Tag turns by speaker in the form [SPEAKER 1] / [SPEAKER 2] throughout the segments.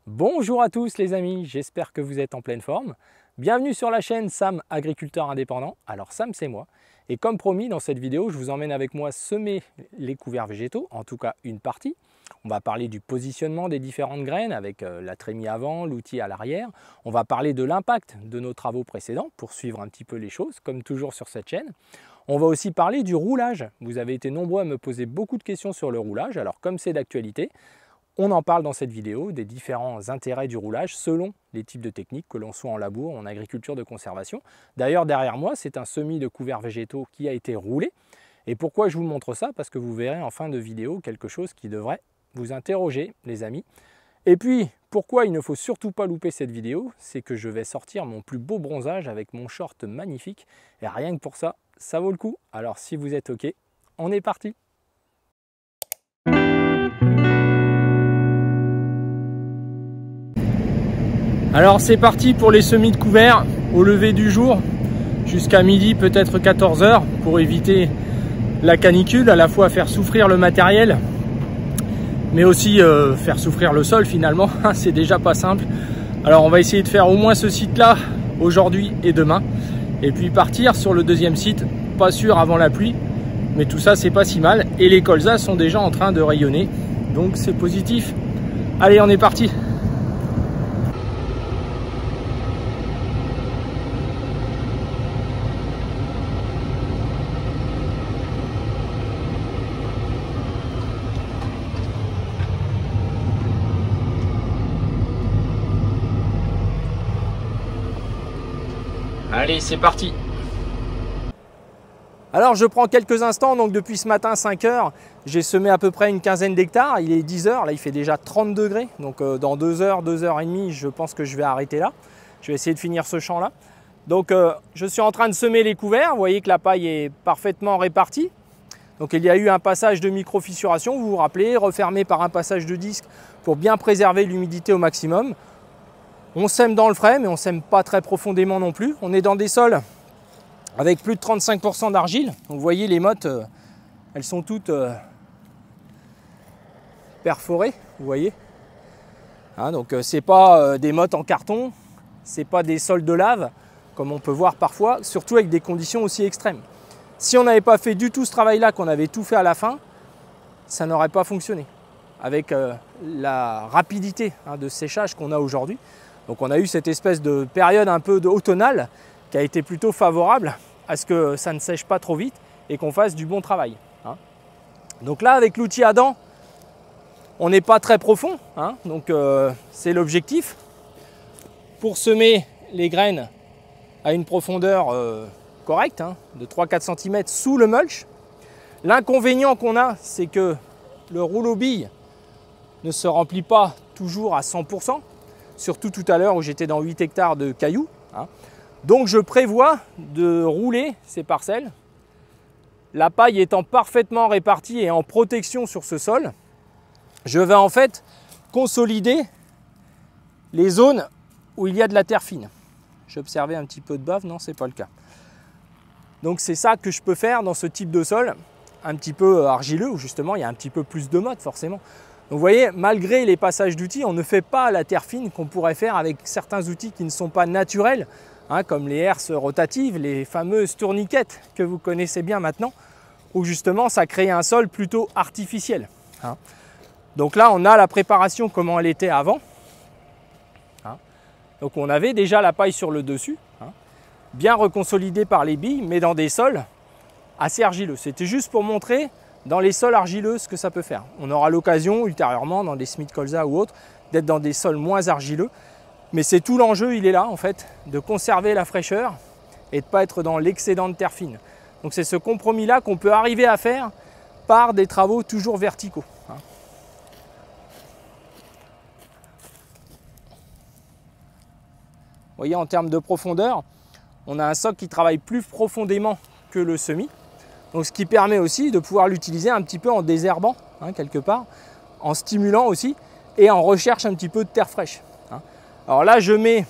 [SPEAKER 1] Bonjour à tous les amis, j'espère que vous êtes en pleine forme. Bienvenue sur la chaîne Sam Agriculteur Indépendant. Alors Sam c'est moi et comme promis dans cette vidéo je vous emmène avec moi semer les couverts végétaux, en tout cas une partie. On va parler du positionnement des différentes graines avec la trémie avant, l'outil à l'arrière. On va parler de l'impact de nos travaux précédents pour suivre un petit peu les choses comme toujours sur cette chaîne. On va aussi parler du roulage. Vous avez été nombreux à me poser beaucoup de questions sur le roulage, alors comme c'est d'actualité, on en parle dans cette vidéo des différents intérêts du roulage selon les types de techniques que l'on soit en labour, en agriculture de conservation. D'ailleurs, derrière moi, c'est un semis de couverts végétaux qui a été roulé. Et pourquoi je vous montre ça? Parce que vous verrez en fin de vidéo quelque chose qui devrait vous interroger, les amis. Et puis, pourquoi il ne faut surtout pas louper cette vidéo? C'est que je vais sortir mon plus beau bronzage avec mon short magnifique. Et rien que pour ça, ça vaut le coup. Alors si vous êtes OK, on est parti! Alors c'est parti pour les semis de couverts au lever du jour jusqu'à midi, peut-être 14 h, pour éviter la canicule, à la fois faire souffrir le matériel mais aussi faire souffrir le sol finalement. C'est déjà pas simple. Alors on va essayer de faire au moins ce site là aujourd'hui et demain et puis partir sur le deuxième site, pas sûr avant la pluie, mais tout ça c'est pas si mal et les colzas sont déjà en train de rayonner donc c'est positif. Allez, on est parti. Allez, c'est parti. Alors je prends quelques instants, donc depuis ce matin 5 h, j'ai semé à peu près une quinzaine d'hectares. Il est 10 h, là il fait déjà 30 degrés, donc dans 2 heures, 2 heures et demie, je pense que je vais arrêter là. Je vais essayer de finir ce champ là. Donc je suis en train de semer les couverts, vous voyez que la paille est parfaitement répartie. Donc il y a eu un passage de micro-fissuration, vous vous rappelez, refermé par un passage de disque pour bien préserver l'humidité au maximum. On sème dans le frais, mais on ne sème pas très profondément non plus. On est dans des sols avec plus de 35% d'argile. Vous voyez les mottes, elles sont toutes perforées, vous voyez. Hein, donc ce n'est pas des mottes en carton, ce n'est pas des sols de lave, comme on peut voir parfois, surtout avec des conditions aussi extrêmes. Si on n'avait pas fait du tout ce travail-là, qu'on avait tout fait à la fin, ça n'aurait pas fonctionné. Avec la rapidité de séchage qu'on a aujourd'hui. Donc on a eu cette espèce de période un peu automnale qui a été plutôt favorable à ce que ça ne sèche pas trop vite et qu'on fasse du bon travail. Donc là, avec l'outil à dents, on n'est pas très profond, donc c'est l'objectif. Pour semer les graines à une profondeur correcte, de 3-4 cm sous le mulch. L'inconvénient qu'on a, c'est que le rouleau bille ne se remplit pas toujours à 100%. Surtout tout à l'heure où j'étais dans 8 hectares de cailloux. Donc je prévois de rouler ces parcelles, la paille étant parfaitement répartie et en protection sur ce sol. Je vais en fait consolider les zones où il y a de la terre fine. J'observais un petit peu de bave, non, c'est pas le cas. Donc c'est ça que je peux faire dans ce type de sol, un petit peu argileux, où justement il y a un petit peu plus de motte forcément. Donc vous voyez, malgré les passages d'outils, on ne fait pas la terre fine qu'on pourrait faire avec certains outils qui ne sont pas naturels, comme les herses rotatives, les fameuses tourniquettes que vous connaissez bien maintenant, où justement ça crée un sol plutôt artificiel. Donc là, on a la préparation comment elle était avant. Donc on avait déjà la paille sur le dessus, bien reconsolidée par les billes, mais dans des sols assez argileux. C'était juste pour montrer dans les sols argileux ce que ça peut faire. On aura l'occasion ultérieurement dans des Smith colza ou autres d'être dans des sols moins argileux. Mais c'est tout l'enjeu, il est là en fait, de conserver la fraîcheur et de ne pas être dans l'excédent de terre fine. Donc c'est ce compromis-là qu'on peut arriver à faire par des travaux toujours verticaux. Vous voyez, en termes de profondeur, on a un socle qui travaille plus profondément que le semis. Donc ce qui permet aussi de pouvoir l'utiliser un petit peu en désherbant, quelque part, en stimulant aussi et en recherche un petit peu de terre fraîche. Alors là, je mets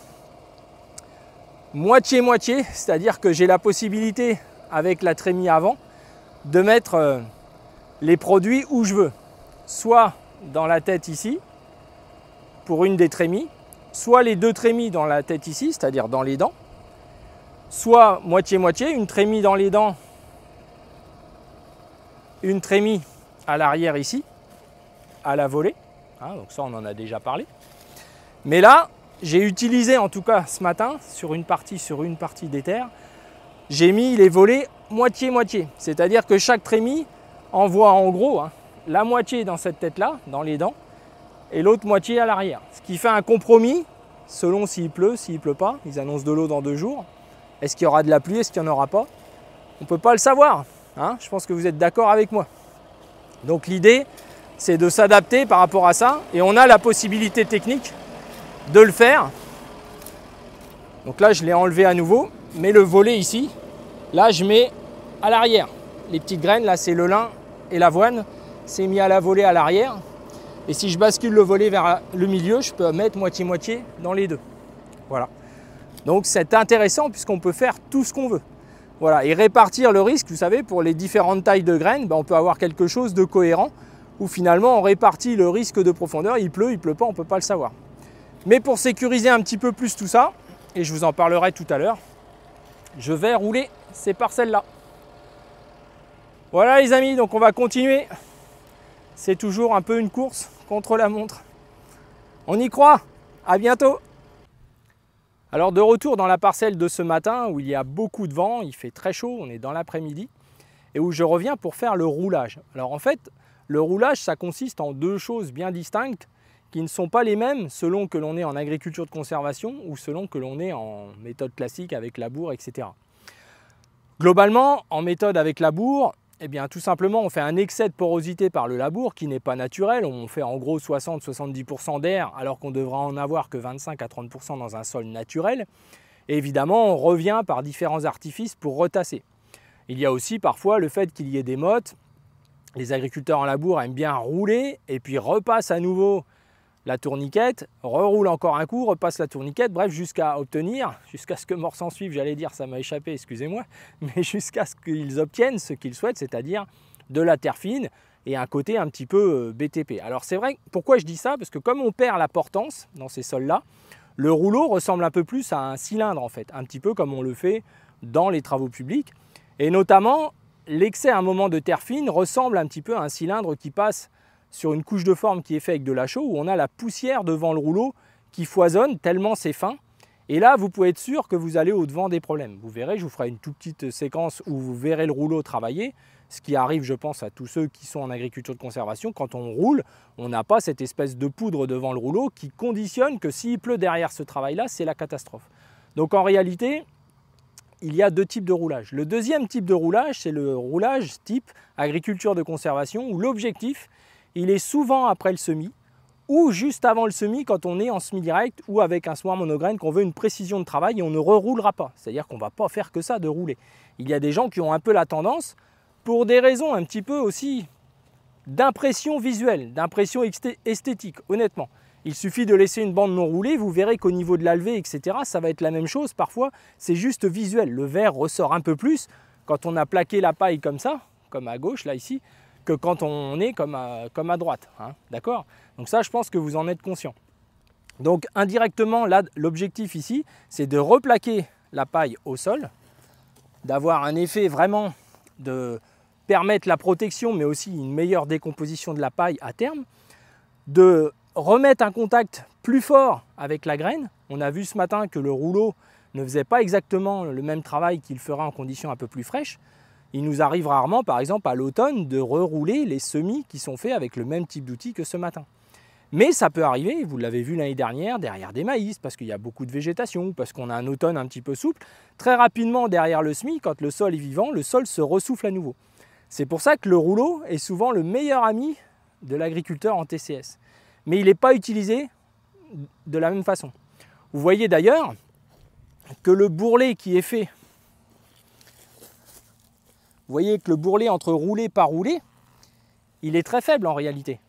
[SPEAKER 1] moitié-moitié, c'est-à-dire que j'ai la possibilité, avec la trémie avant, de mettre les produits où je veux. Soit dans la tête ici, pour une des trémies, soit les deux trémies dans la tête ici, c'est-à-dire dans les dents, soit moitié-moitié, une trémie dans les dents, une trémie à l'arrière ici, à la volée. Hein, donc ça, on en a déjà parlé. Mais là, j'ai utilisé, en tout cas ce matin, sur une partie des terres, j'ai mis les volets moitié-moitié. C'est-à-dire que chaque trémie envoie en gros la moitié dans cette tête-là, dans les dents, et l'autre moitié à l'arrière. Ce qui fait un compromis, selon s'il pleut, s'il ne pleut pas. Ils annoncent de l'eau dans 2 jours. Est-ce qu'il y aura de la pluie, est-ce qu'il n'y en aura pas? On ne peut pas le savoir. Hein, je pense que vous êtes d'accord avec moi. Donc l'idée, c'est de s'adapter par rapport à ça. Et on a la possibilité technique de le faire. Donc là, je l'ai enlevé à nouveau. Mais le volet ici, là, je mets à l'arrière. Les petites graines, là, c'est le lin et l'avoine. C'est mis à la volée à l'arrière. Et si je bascule le volet vers le milieu, je peux mettre moitié-moitié dans les deux. Voilà. Donc c'est intéressant puisqu'on peut faire tout ce qu'on veut. Voilà. Et répartir le risque, vous savez, pour les différentes tailles de graines, on peut avoir quelque chose de cohérent où finalement on répartit le risque de profondeur. Il pleut pas, on ne peut pas le savoir. Mais pour sécuriser un petit peu plus tout ça, et je vous en parlerai tout à l'heure, je vais rouler ces parcelles-là. Voilà les amis, donc on va continuer. C'est toujours un peu une course contre la montre. On y croit. À bientôt. Alors de retour dans la parcelle de ce matin où il y a beaucoup de vent, il fait très chaud, on est dans l'après-midi, et où je reviens pour faire le roulage. Alors en fait, le roulage, ça consiste en 2 choses bien distinctes qui ne sont pas les mêmes selon que l'on est en agriculture de conservation ou selon que l'on est en méthode classique avec labour, etc. Globalement, en méthode avec labour, eh bien, tout simplement, on fait un excès de porosité par le labour qui n'est pas naturel. On fait en gros 60-70% d'air alors qu'on devrait en avoir que 25 à 30% dans un sol naturel. Et évidemment, on revient par différents artifices pour retasser. Il y a aussi parfois le fait qu'il y ait des mottes. Les agriculteurs en labour aiment bien rouler et puis repassent à nouveau la tourniquette, reroule encore un coup, repasse la tourniquette, bref, jusqu'à ce que mort s'en suive, j'allais dire, ça m'a échappé, excusez-moi, mais jusqu'à ce qu'ils obtiennent ce qu'ils souhaitent, c'est-à-dire de la terre fine et un côté un petit peu BTP. Alors c'est vrai, pourquoi je dis ça? Parce que comme on perd la portance dans ces sols-là, le rouleau ressemble un peu plus à un cylindre en fait, un petit peu comme on le fait dans les travaux publics. Et notamment, l'excès à un moment de terre fine ressemble un petit peu à un cylindre qui passe sur une couche de forme qui est faite avec de la chaux où on a la poussière devant le rouleau qui foisonne tellement c'est fin. Et là, vous pouvez être sûr que vous allez au-devant des problèmes. Vous verrez, je vous ferai une toute petite séquence où vous verrez le rouleau travailler. Ce qui arrive, je pense, à tous ceux qui sont en agriculture de conservation. Quand on roule, on n'a pas cette espèce de poudre devant le rouleau qui conditionne que s'il pleut derrière ce travail-là, c'est la catastrophe. Donc en réalité, il y a 2 types de roulage. Le deuxième type de roulage, c'est le roulage type agriculture de conservation où l'objectif, il est souvent après le semis ou juste avant le semis quand on est en semis direct ou avec un semoir monograine qu'on veut une précision de travail et on ne reroulera pas. C'est-à-dire qu'on ne va pas faire que ça de rouler. Il y a des gens qui ont un peu la tendance, pour des raisons un petit peu aussi d'impression visuelle, d'impression esthétique, honnêtement. Il suffit de laisser une bande non roulée, vous verrez qu'au niveau de la levée, etc., ça va être la même chose. Parfois, c'est juste visuel. Le verre ressort un peu plus quand on a plaqué la paille comme ça, comme à gauche, là, ici, que quand on est comme à droite, hein, d'accord? Donc ça, je pense que vous en êtes conscient. Donc indirectement, là, l'objectif ici, c'est de replaquer la paille au sol, d'avoir un effet vraiment de permettre la protection, mais aussi une meilleure décomposition de la paille à terme, de remettre un contact plus fort avec la graine. On a vu ce matin que le rouleau ne faisait pas exactement le même travail qu'il fera en conditions un peu plus fraîches. Il nous arrive rarement, par exemple, à l'automne, de rerouler les semis qui sont faits avec le même type d'outil que ce matin. Mais ça peut arriver, vous l'avez vu l'année dernière, derrière des maïs, parce qu'il y a beaucoup de végétation, parce qu'on a un automne un petit peu souple. Très rapidement, derrière le semis, quand le sol est vivant, le sol se ressouffle à nouveau. C'est pour ça que le rouleau est souvent le meilleur ami de l'agriculteur en TCS. Mais il n'est pas utilisé de la même façon. Vous voyez d'ailleurs que le bourrelet qui est fait, vous voyez que le bourrelet entre roulé et pas roulé, il est très faible en réalité.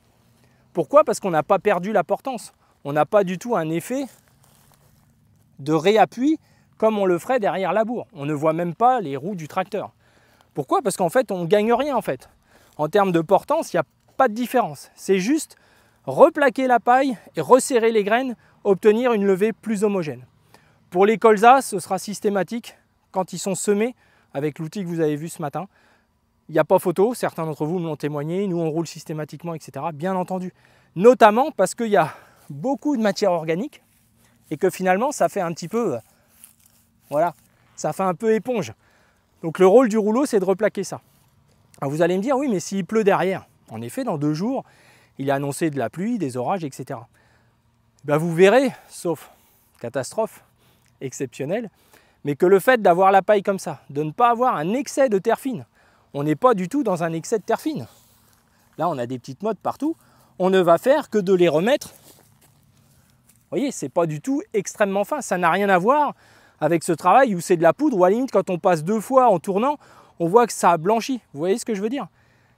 [SPEAKER 1] Pourquoi? Parce qu'on n'a pas perdu la portance. On n'a pas du tout un effet de réappui comme on le ferait derrière labour. On ne voit même pas les roues du tracteur. Pourquoi? Parce qu'en fait, on ne gagne rien en fait. En termes de portance, il n'y a pas de différence. C'est juste replaquer la paille et resserrer les graines, obtenir une levée plus homogène. Pour les colzas, ce sera systématique quand ils sont semés avec l'outil que vous avez vu ce matin. Il n'y a pas photo, certains d'entre vous me l'ont témoigné, nous on roule systématiquement, etc. Bien entendu, notamment parce qu'il y a beaucoup de matière organique et que finalement ça fait un petit peu, voilà, ça fait un peu éponge. Donc le rôle du rouleau, c'est de replaquer ça. Alors vous allez me dire, oui, mais s'il pleut derrière, en effet, dans 2 jours, il est annoncé de la pluie, des orages, etc. Ben vous verrez, sauf catastrophe exceptionnelle, mais que le fait d'avoir la paille comme ça, de ne pas avoir un excès de terre fine, on n'est pas du tout dans un excès de terre fine. Là, on a des petites mottes partout, on ne va faire que de les remettre. Vous voyez, c'est pas du tout extrêmement fin, ça n'a rien à voir avec ce travail où c'est de la poudre, ou à la limite, quand on passe 2 fois en tournant, on voit que ça a blanchi. Vous voyez ce que je veux dire?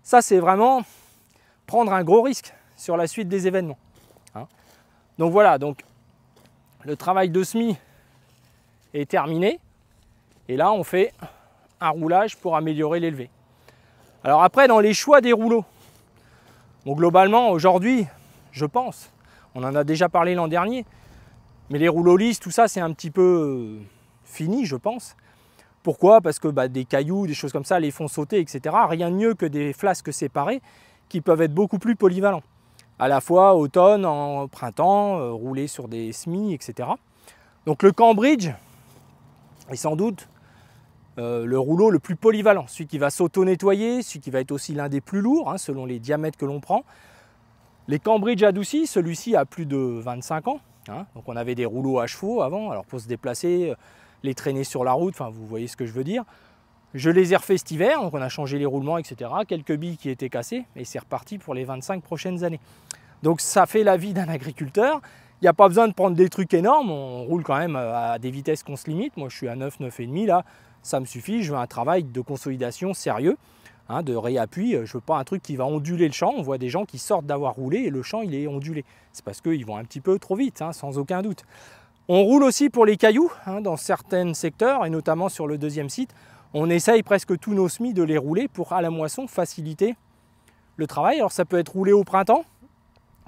[SPEAKER 1] Ça, c'est vraiment prendre un gros risque sur la suite des événements. Hein. Donc voilà, donc le travail de semis est terminé. Et là, on fait un roulage pour améliorer l'élevé. Alors après, dans les choix des rouleaux, bon, globalement, aujourd'hui, je pense, on en a déjà parlé l'an dernier, mais les rouleaux lisses, tout ça, c'est un petit peu fini, je pense. Pourquoi? Parce que des cailloux, des choses comme ça, les font sauter, etc. Rien de mieux que des flasques séparées qui peuvent être beaucoup plus polyvalents. À la fois automne, en printemps, rouler sur des semis, etc. Donc le Cambridge est sans doute le rouleau le plus polyvalent, celui qui va s'auto-nettoyer, celui qui va être aussi l'un des plus lourds, hein, selon les diamètres que l'on prend. Les Cambridge adoucis, celui-ci a plus de 25 ans. Hein, donc on avait des rouleaux à chevaux avant, alors pour se déplacer, les traîner sur la route, enfin vous voyez ce que je veux dire. Je les ai refaits cet hiver, donc on a changé les roulements, etc. Quelques billes qui étaient cassées, et c'est reparti pour les 25 prochaines années. Donc ça fait la vie d'un agriculteur. Il n'y a pas besoin de prendre des trucs énormes, on roule quand même à des vitesses qu'on se limite. Moi je suis à 9, 9,5 là, ça me suffit. Je veux un travail de consolidation sérieux, hein, de réappui. Je ne veux pas un truc qui va onduler le champ. On voit des gens qui sortent d'avoir roulé et le champ il est ondulé. C'est parce qu'ils vont un petit peu trop vite, hein, sans aucun doute. On roule aussi pour les cailloux, hein, dans certains secteurs, et notamment sur le 2e site. On essaye presque tous nos semis de les rouler pour, à la moisson, faciliter le travail. Alors ça peut être roulé au printemps,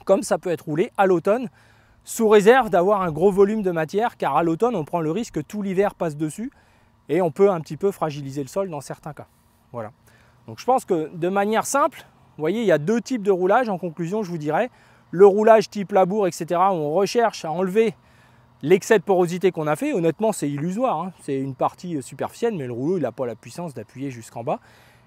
[SPEAKER 1] comme ça peut être roulé à l'automne, sous réserve d'avoir un gros volume de matière, car à l'automne, on prend le risque que tout l'hiver passe dessus, et on peut un petit peu fragiliser le sol dans certains cas. Voilà. Donc je pense que de manière simple, vous voyez, il y a 2 types de roulage. En conclusion, je vous dirais, le roulage type labour, etc., où on recherche à enlever l'excès de porosité qu'on a fait. Honnêtement, c'est illusoire, hein. C'est une partie superficielle, mais le rouleau, il n'a pas la puissance d'appuyer jusqu'en bas.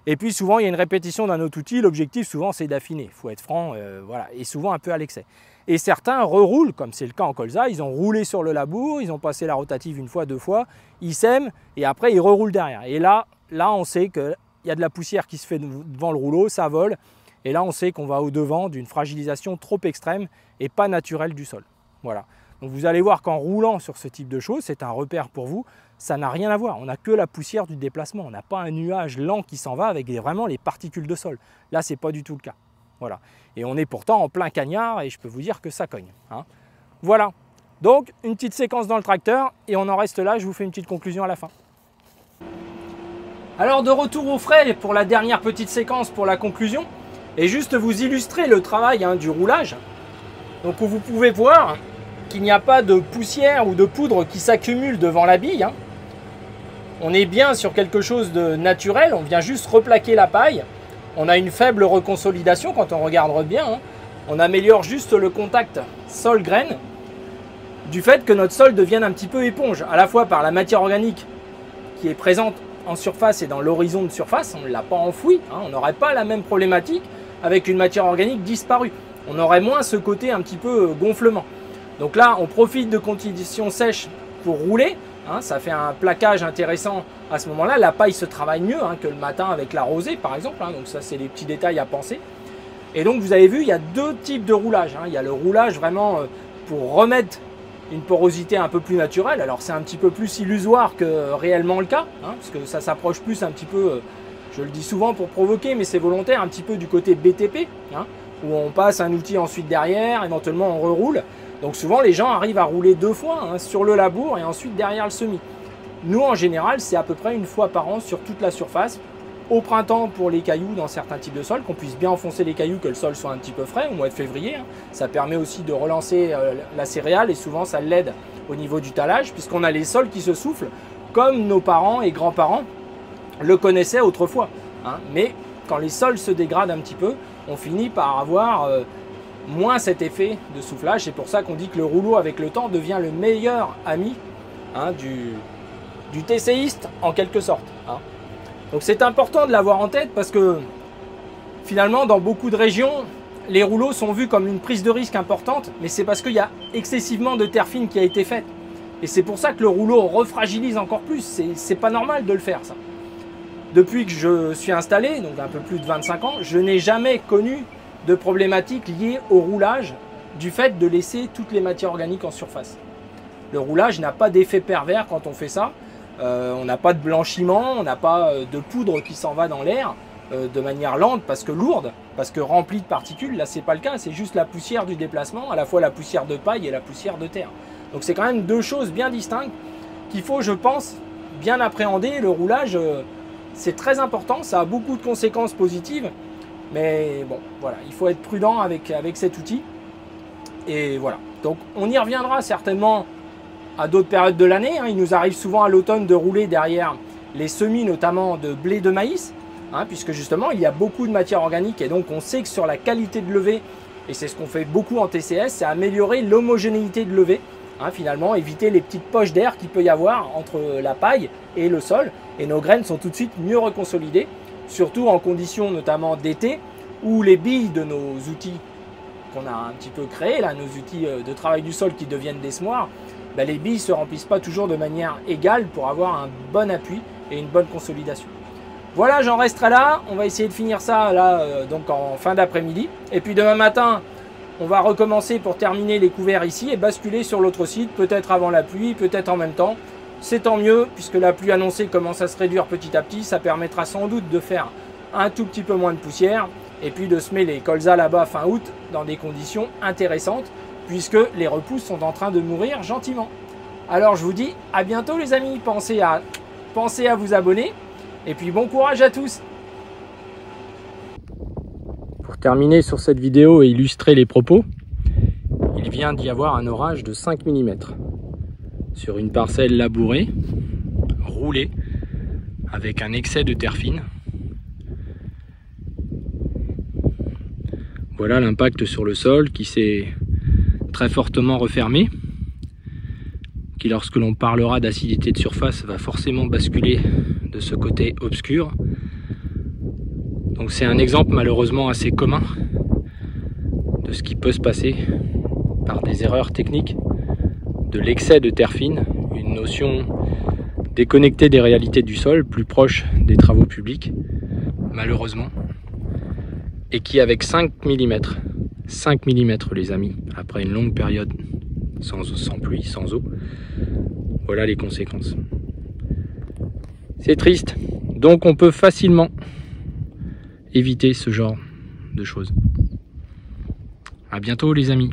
[SPEAKER 1] Et puis souvent, il y a une répétition d'un autre outil. L'objectif, souvent, c'est d'affiner. Il faut être franc, voilà, et souvent un peu à l'excès. Et certains reroulent, comme c'est le cas en colza. Ils ont roulé sur le labour, ils ont passé la rotative 1 fois, 2 fois, ils sèment, et après, ils reroulent derrière. Et là on sait qu'il y a de la poussière qui se fait devant le rouleau, ça vole. Et là, on sait qu'on va au-devant d'une fragilisation trop extrême et pas naturelle du sol. Voilà. Donc vous allez voir qu'en roulant sur ce type de choses, c'est un repère pour vous, ça n'a rien à voir. On n'a que la poussière du déplacement. On n'a pas un nuage lent qui s'en va avec vraiment les particules de sol. Là, ce n'est pas du tout le cas. Voilà. Et on est pourtant en plein cagnard et je peux vous dire que ça cogne. Hein. Voilà. Donc, une petite séquence dans le tracteur et on en reste là. Je vous fais une petite conclusion à la fin. Alors, de retour au frais pour la dernière petite séquence pour la conclusion. Et juste vous illustrer le travail, hein, du roulage. Donc, où vous pouvez voir qu'il n'y a pas de poussière ou de poudre qui s'accumule devant la bille. Hein. On est bien sur quelque chose de naturel, on vient juste replaquer la paille. On a une faible reconsolidation quand on regarde bien. Hein. On améliore juste le contact sol-graine du fait que notre sol devienne un petit peu éponge, à la fois par la matière organique qui est présente en surface et dans l'horizon de surface. On ne l'a pas enfouie, hein. On n'aurait pas la même problématique avec une matière organique disparue. On aurait moins ce côté un petit peu gonflement. Donc là, on profite de conditions sèches pour rouler. Hein, ça fait un plaquage intéressant à ce moment-là. La paille se travaille mieux, hein, que le matin avec la rosée, par exemple. Hein, donc ça, c'est les petits détails à penser. Et donc, vous avez vu, il y a 2 types de roulage. Hein. Il y a le roulage vraiment pour remettre une porosité un peu plus naturelle. Alors, c'est un petit peu plus illusoire que réellement le cas, hein, parce que ça s'approche plus un petit peu, je le dis souvent pour provoquer, mais c'est volontaire, un petit peu du côté BTP, hein, où on passe un outil ensuite derrière, éventuellement on reroule. Donc souvent les gens arrivent à rouler 2 fois, hein, sur le labour et ensuite derrière le semis. Nous en général c'est à peu près 1 fois par an sur toute la surface au printemps pour les cailloux dans certains types de sols, qu'on puisse bien enfoncer les cailloux, que le sol soit un petit peu frais au mois de février. Ça permet aussi de relancer la céréale et souvent ça l'aide au niveau du talage puisqu'on a les sols qui se soufflent comme nos parents et grands-parents le connaissaient autrefois. Mais quand les sols se dégradent un petit peu, on finit par avoir moins cet effet de soufflage. C'est pour ça qu'on dit que le rouleau avec le temps devient le meilleur ami du TCiste en quelque sorte. Donc c'est important de l'avoir en tête parce que finalement dans beaucoup de régions, les rouleaux sont vus comme une prise de risque importante, mais c'est parce qu'il y a excessivement de terre fine qui a été faite. Et c'est pour ça que le rouleau refragilise encore plus, c'est pas normal de le faire ça. Depuis que je suis installé, donc un peu plus de 25 ans, je n'ai jamais connu de problématiques liées au roulage du fait de laisser toutes les matières organiques en surface. Le roulage n'a pas d'effet pervers quand on fait ça. On n'a pas de blanchiment, on n'a pas de poudre qui s'en va dans l'air de manière lente parce que lourde, parce que remplie de particules. Là, c'est pas le cas, c'est juste la poussière du déplacement, à la fois la poussière de paille et la poussière de terre. Donc c'est quand même deux choses bien distinctes qu'il faut, je pense, bien appréhender. Le roulage, c'est très important, ça a beaucoup de conséquences positives, mais bon, voilà, il faut être prudent avec cet outil. Et voilà, donc on y reviendra certainement à d'autres périodes de l'année. Il nous arrive souvent à l'automne de rouler derrière les semis, notamment de blé de maïs, puisque justement il y a beaucoup de matière organique et donc on sait que sur la qualité de levée, et c'est ce qu'on fait beaucoup en TCS, c'est améliorer l'homogénéité de levée, finalement éviter les petites poches d'air qu'il peut y avoir entre la paille et le sol, et nos graines sont tout de suite mieux reconsolidées, surtout en conditions notamment d'été où les billes de nos outils qu'on a un petit peu créés, là, nos outils de travail du sol qui deviennent des semoirs, les billes ne se remplissent pas toujours de manière égale pour avoir un bon appui et une bonne consolidation. Voilà, j'en resterai là. On va essayer de finir ça là, donc en fin d'après-midi. Et puis demain matin, on va recommencer pour terminer les couverts ici et basculer sur l'autre site, peut-être avant la pluie, peut-être en même temps. C'est tant mieux, puisque la pluie annoncée commence à se réduire petit à petit. Ça permettra sans doute de faire un tout petit peu moins de poussière et puis de semer les colzas là-bas fin août dans des conditions intéressantes, puisque les repousses sont en train de mourir gentiment. Alors je vous dis à bientôt les amis, pensez à vous abonner, et puis bon courage à tous. Pour terminer sur cette vidéo et illustrer les propos, il vient d'y avoir un orage de 5 mm sur une parcelle labourée, roulée, avec un excès de terre fine. Voilà l'impact sur le sol qui s'est très fortement refermé, qui lorsque l'on parlera d'acidité de surface va forcément basculer de ce côté obscur. Donc c'est un exemple malheureusement assez commun de ce qui peut se passer par des erreurs techniques, de l'excès de terre fine, une notion déconnectée des réalités du sol, plus proche des travaux publics, malheureusement, et qui avec 5 mm les amis, après une longue période sans pluie, sans eau, voilà les conséquences. C'est triste, donc on peut facilement éviter ce genre de choses. À bientôt les amis.